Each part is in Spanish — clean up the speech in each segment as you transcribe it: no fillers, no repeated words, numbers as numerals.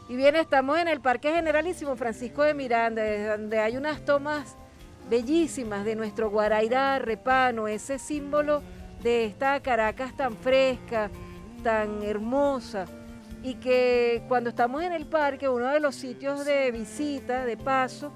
Y bien, estamos en el Parque Generalísimo Francisco de Miranda, desde donde hay unas tomas bellísimas de nuestro Guarairá repano, ese símbolo de esta Caracas tan fresca, tan hermosa, y que cuando estamos en el parque, uno de los sitios de visita, de paso,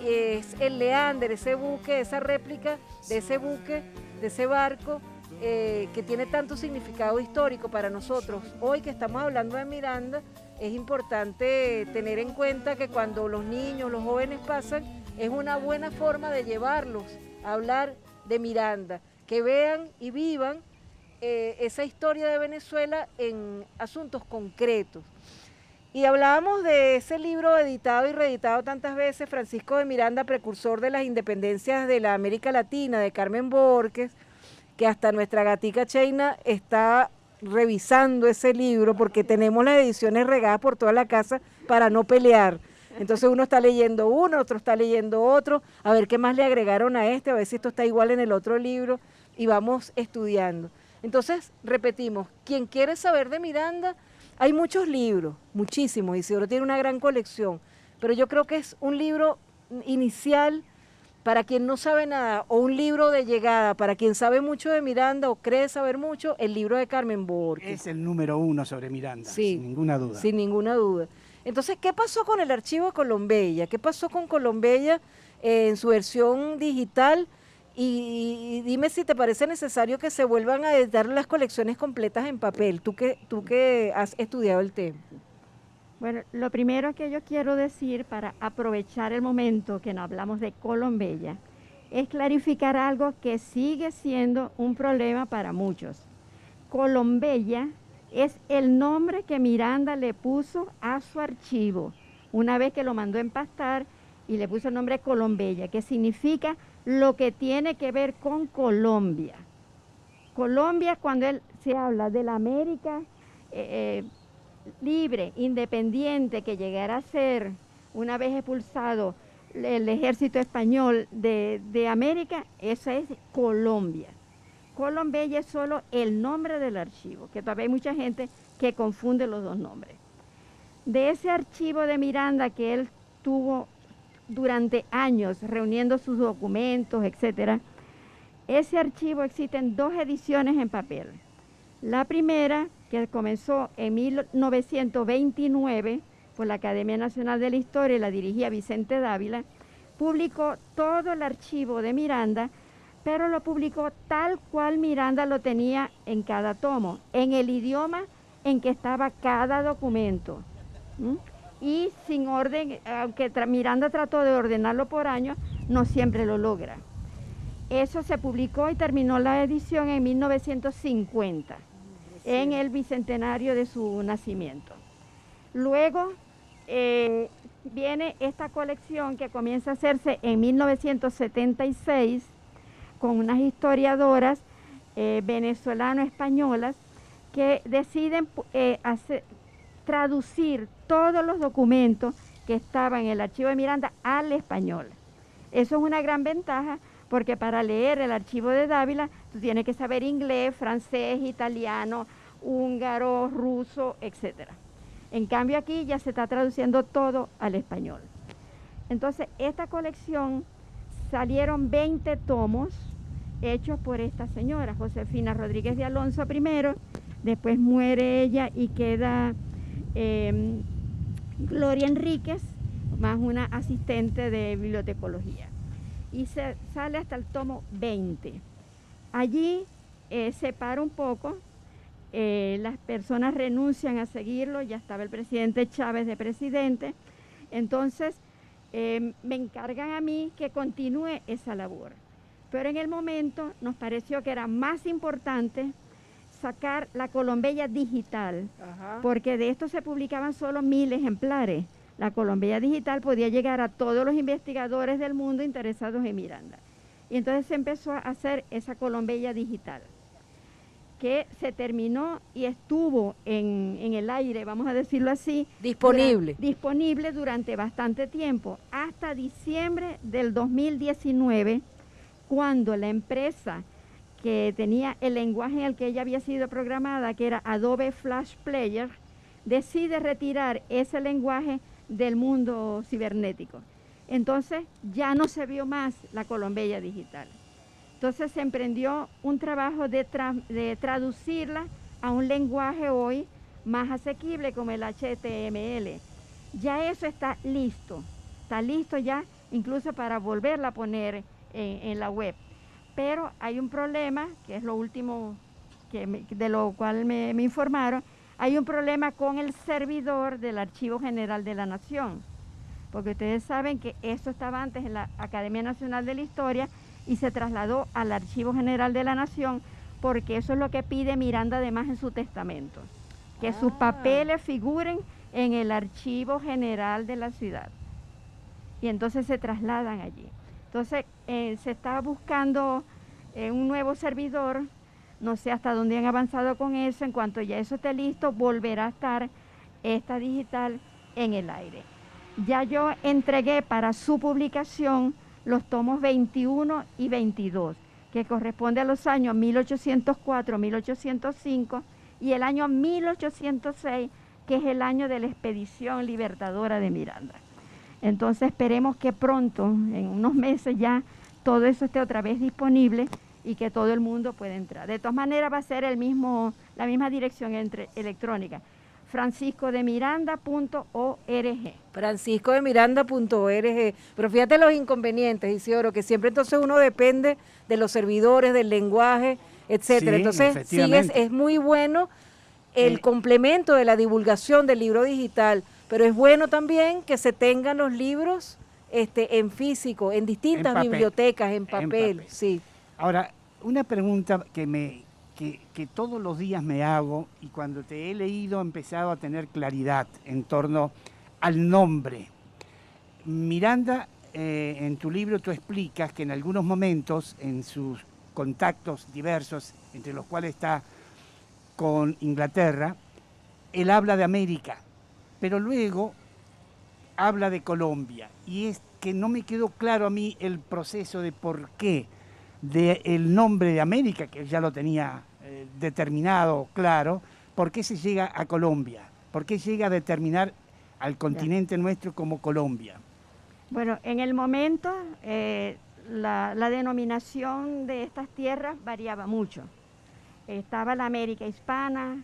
es el Leander, ese buque, esa réplica de ese buque, de ese barco, que tiene tanto significado histórico para nosotros. Hoy que estamos hablando de Miranda, es importante tener en cuenta que cuando los niños, los jóvenes pasan, es una buena forma de llevarlos a hablar de Miranda, que vean y vivan esa historia de Venezuela en asuntos concretos. Y hablábamos de ese libro editado y reeditado tantas veces, Francisco de Miranda, precursor de las independencias de la América Latina, de Carmen Borges, que hasta nuestra gatica Cheina está revisando ese libro porque tenemos las ediciones regadas por toda la casa para no pelear. Entonces uno está leyendo uno, otro está leyendo otro, a ver qué más le agregaron a este, a ver si esto está igual en el otro libro, y vamos estudiando. Entonces, repetimos, quien quiere saber de Miranda, hay muchos libros, muchísimos, Isidoro tiene una gran colección, pero yo creo que es un libro inicial para quien no sabe nada, o un libro de llegada para quien sabe mucho de Miranda o cree saber mucho, el libro de Carmen Borges. Es el número 1 sobre Miranda, sí, sin ninguna duda. Sin ninguna duda. Entonces, ¿qué pasó con el archivo de Colombella? ¿Qué pasó con Colombella en su versión digital? Y dime si te parece necesario que se vuelvan a editar las colecciones completas en papel, tú que has estudiado el tema. Bueno, lo primero que yo quiero decir para aprovechar el momento que nos hablamos de Colombella es clarificar algo que sigue siendo un problema para muchos. Colombella es el nombre que Miranda le puso a su archivo una vez que lo mandó empastar y le puso el nombre Colombella, que significa lo que tiene que ver con Colombia. Colombia, cuando él se habla de la América libre, independiente, que llegara a ser, una vez expulsado el ejército español de América, esa es Colombia. Colombella es solo el nombre del archivo, que todavía hay mucha gente que confunde los dos nombres. De ese archivo de Miranda que él tuvo durante años reuniendo sus documentos, etcétera, ese archivo existen 2 ediciones en papel. La primera, que comenzó en 1929 por la Academia Nacional de la Historia y la dirigía Vicente Dávila, publicó todo el archivo de Miranda, pero lo publicó tal cual Miranda lo tenía en cada tomo, en el idioma en que estaba cada documento. Y sin orden, aunque Miranda trató de ordenarlo por año, no siempre lo logra. Eso se publicó y terminó la edición en 1950, en el bicentenario de su nacimiento. Luego viene esta colección que comienza a hacerse en 1976 con unas historiadoras venezolano-españolas que deciden traducir todos los documentos que estaban en el archivo de Miranda al español. Eso es una gran ventaja porque para leer el archivo de Dávila tú tienes que saber inglés, francés, italiano, húngaro, ruso, etc. En cambio aquí ya se está traduciendo todo al español. Entonces esta colección salieron 20 tomos hechos por esta señora, Josefina Rodríguez de Alonso primero, después muere ella y queda Gloria Enríquez, más una asistente de bibliotecología. Y se sale hasta el tomo 20. Allí se para un poco, las personas renuncian a seguirlo, ya estaba el presidente Chávez de presidente, entonces me encargan a mí que continúe esa labor. Pero en el momento nos pareció que era más importante sacar la Colombella digital, porque de esto se publicaban solo 1000 ejemplares. La Colombella digital podía llegar a todos los investigadores del mundo interesados en Miranda. Y entonces se empezó a hacer esa Colombella digital, que se terminó y estuvo en el aire, vamos a decirlo así. Disponible durante bastante tiempo, hasta diciembre del 2019, cuando la empresa que tenía el lenguaje en el que ella había sido programada, que era Adobe Flash Player, decide retirar ese lenguaje del mundo cibernético. Entonces ya no se vio más la Colombella digital. Entonces se emprendió un trabajo de traducirla a un lenguaje hoy más asequible como el HTML. Ya eso está listo ya incluso para volverla a poner en la web. Pero hay un problema, que es lo último de lo cual me informaron, hay un problema con el servidor del Archivo General de la Nación, porque ustedes saben que esto estaba antes en la Academia Nacional de la Historia y se trasladó al Archivo General de la Nación, porque eso es lo que pide Miranda además en su testamento, que sus papeles figuren en el Archivo General de la ciudad. Y entonces se trasladan allí. Entonces se está buscando un nuevo servidor, no sé hasta dónde han avanzado con eso. En cuanto ya eso esté listo, volverá a estar esta digital en el aire. Ya yo entregué para su publicación los tomos 21 y 22, que corresponde a los años 1804, 1805 y el año 1806, que es el año de la expedición libertadora de Miranda. Entonces esperemos que pronto, en unos meses ya, todo eso esté otra vez disponible y que todo el mundo pueda entrar. De todas maneras va a ser la misma dirección electrónica, franciscodemiranda.org. franciscodemiranda.org. Pero fíjate los inconvenientes, Isidoro, que siempre entonces uno depende de los servidores, del lenguaje, etcétera. Sí, entonces es muy bueno el complemento de la divulgación del libro digital, pero es bueno también que se tengan los libros en físico, en distintas bibliotecas, en papel. Sí. Ahora, una pregunta que todos los días me hago, y cuando te he leído he empezado a tener claridad en torno al nombre. Miranda, en tu libro tú explicas que en algunos momentos, en sus contactos diversos, entre los cuales está con Inglaterra, él habla de América, pero luego habla de Colombia, y es que no me quedó claro a mí el proceso de por qué del nombre de América, que ya lo tenía determinado, claro, por qué se llega a Colombia, por qué llega a determinar al continente nuestro como Colombia. Bueno, en el momento la denominación de estas tierras variaba mucho. Estaba la América hispana,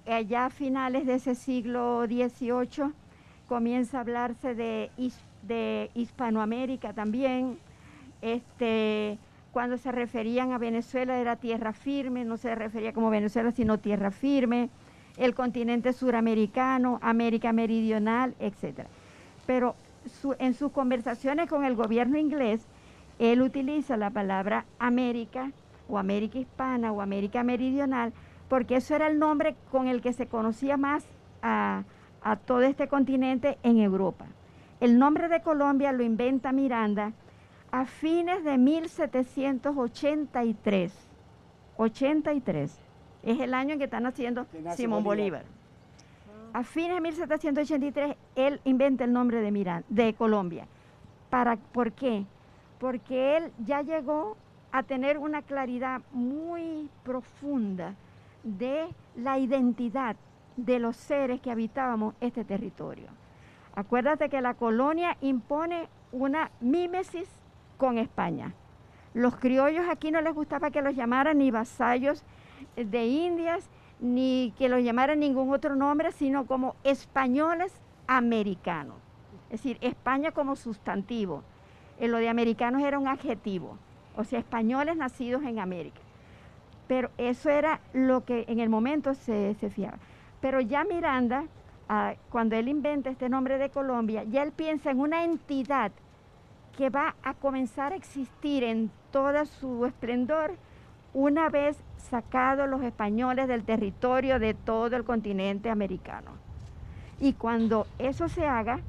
allá a finales de ese siglo XVIII comienza a hablarse de Hispanoamérica también. Cuando se referían a Venezuela era tierra firme, no se refería como Venezuela, sino tierra firme, el continente suramericano, América Meridional, etc. Pero en sus conversaciones con el gobierno inglés, él utiliza la palabra América, o América Hispana, o América Meridional, porque eso era el nombre con el que se conocía más a todo este continente en Europa. El nombre de Colombia lo inventa Miranda a fines de 1783. 83. Es el año en que está naciendo Simón Bolívar. A fines de 1783, él inventa el nombre de Colombia. ¿Por qué? Porque él ya llegó a tener una claridad muy profunda de la identidad de los seres que habitábamos este territorio. Acuérdate que la colonia impone una mímesis con España. Los criollos aquí no les gustaba que los llamaran ni vasallos de Indias, ni que los llamaran ningún otro nombre, sino como españoles americanos. Es decir, España como sustantivo. Lo de americanos era un adjetivo, o sea, españoles nacidos en América. Pero eso era lo que en el momento se fiaba. Pero ya Miranda, cuando él inventa este nombre de Colombia, ya él piensa en una entidad que va a comenzar a existir en todo su esplendor una vez sacados los españoles del territorio de todo el continente americano. Y cuando eso se haga,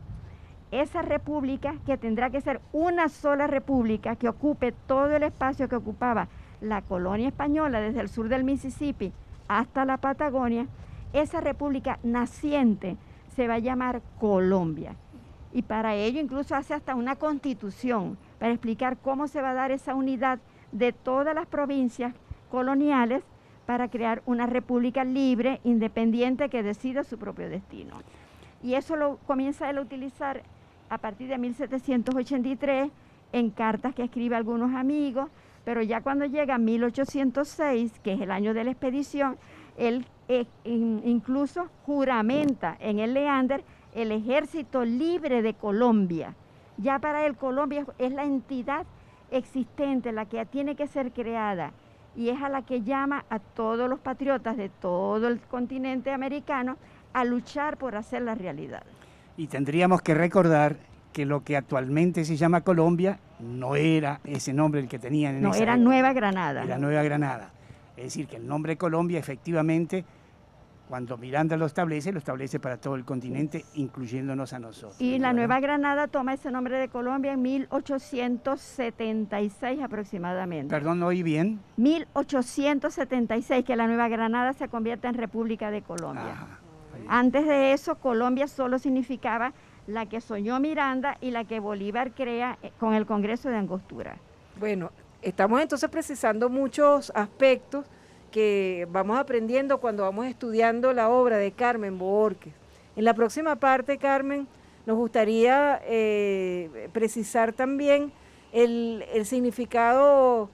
esa república, que tendrá que ser una sola república que ocupe todo el espacio que ocupaba la colonia española desde el sur del Mississippi hasta la Patagonia, esa república naciente se va a llamar Colombia. Y para ello incluso hace hasta una constitución para explicar cómo se va a dar esa unidad de todas las provincias coloniales para crear una república libre, independiente, que decida su propio destino. Y eso lo comienza él a utilizar a partir de 1783 en cartas que escribe a algunos amigos, pero ya cuando llega a 1806, que es el año de la expedición, él incluso juramenta en el Leander el Ejército Libre de Colombia. Ya para él Colombia es la entidad existente, la que tiene que ser creada, y es a la que llama a todos los patriotas de todo el continente americano a luchar por hacerla realidad. Y tendríamos que recordar que lo que actualmente se llama Colombia no era ese nombre el que tenían en esa era época. Nueva Granada. Era Nueva Granada. Es decir, que el nombre Colombia efectivamente, cuando Miranda lo establece para todo el continente, incluyéndonos a nosotros. Y la ¿verdad? Nueva Granada toma ese nombre de Colombia en 1876 aproximadamente. Perdón, ¿no oí bien? 1876, que la Nueva Granada se convierte en República de Colombia. Ajá. Antes de eso, Colombia solo significaba la que soñó Miranda y la que Bolívar crea con el Congreso de Angostura. Bueno, estamos entonces precisando muchos aspectos que vamos aprendiendo cuando vamos estudiando la obra de Carmen Bohórquez. En la próxima parte, Carmen, nos gustaría precisar también el significado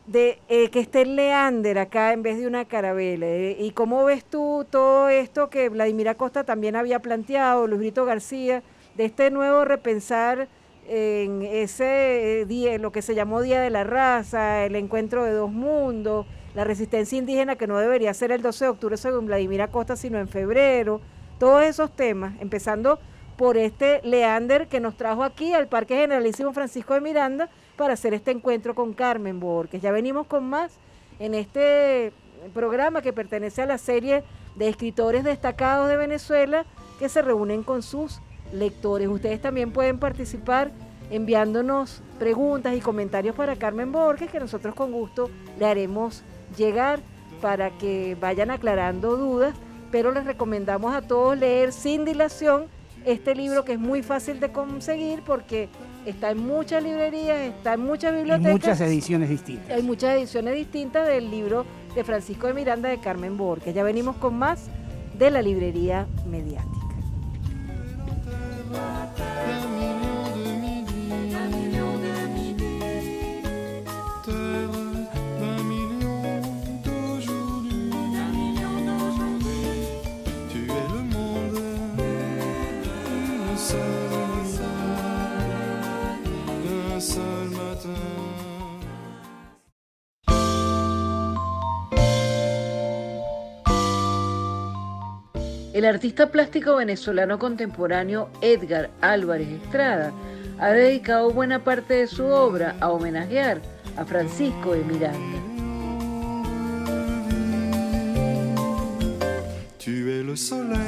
de que esté el Leander acá en vez de una carabela. ¿Y cómo ves tú todo esto que Vladimir Acosta también había planteado, Luis Brito García, de este nuevo repensar en ese día, lo que se llamó Día de la Raza, el encuentro de dos mundos, la resistencia indígena que no debería ser el 12 de octubre según Vladimir Acosta, sino en febrero, todos esos temas, empezando por este Leander que nos trajo aquí al Parque Generalísimo Francisco de Miranda para hacer este encuentro con Carmen Bohórquez. Ya venimos con más en este programa que pertenece a la serie de escritores destacados de Venezuela que se reúnen con sus lectores. Ustedes también pueden participar enviándonos preguntas y comentarios para Carmen Bohórquez, que nosotros con gusto le haremos llegar para que vayan aclarando dudas, pero les recomendamos a todos leer sin dilación este libro, que es muy fácil de conseguir porque está en muchas librerías, está en muchas bibliotecas. Y muchas ediciones distintas. Hay muchas ediciones distintas del libro de Francisco de Miranda de Carmen Bohórquez. Ya venimos con más de la librería mediática. El artista plástico venezolano contemporáneo Edgar Álvarez Estrada ha dedicado buena parte de su obra a homenajear a Francisco de Miranda. Tu es le soleil